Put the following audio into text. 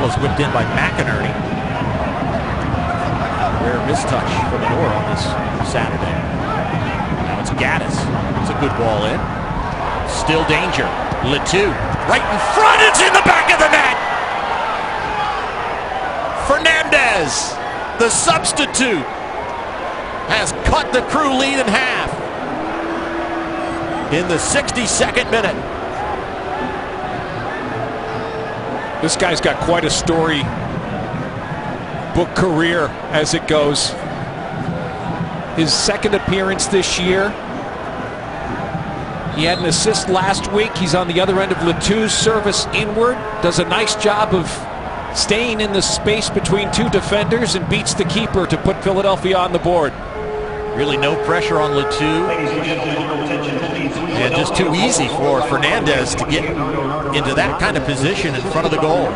is whipped in by McInerney. Rare mistouch for Lenore on this Saturday. Now it's Gaddis. It's a good ball in. Still danger. Le Toux right in front. It's in the back of the net. Fernandes, the substitute, has cut the Crew lead in half in the 62nd minute. This guy's got quite a story book career as it goes. His second appearance this year. He had an assist last week. He's on the other end of Le Toux's service inward. Does a nice job of staying in the space between two defenders and beats the keeper to put Philadelphia on the board. Really no pressure on Le Toux. And just too easy for Fernandes to get into that kind of position in front of the goal.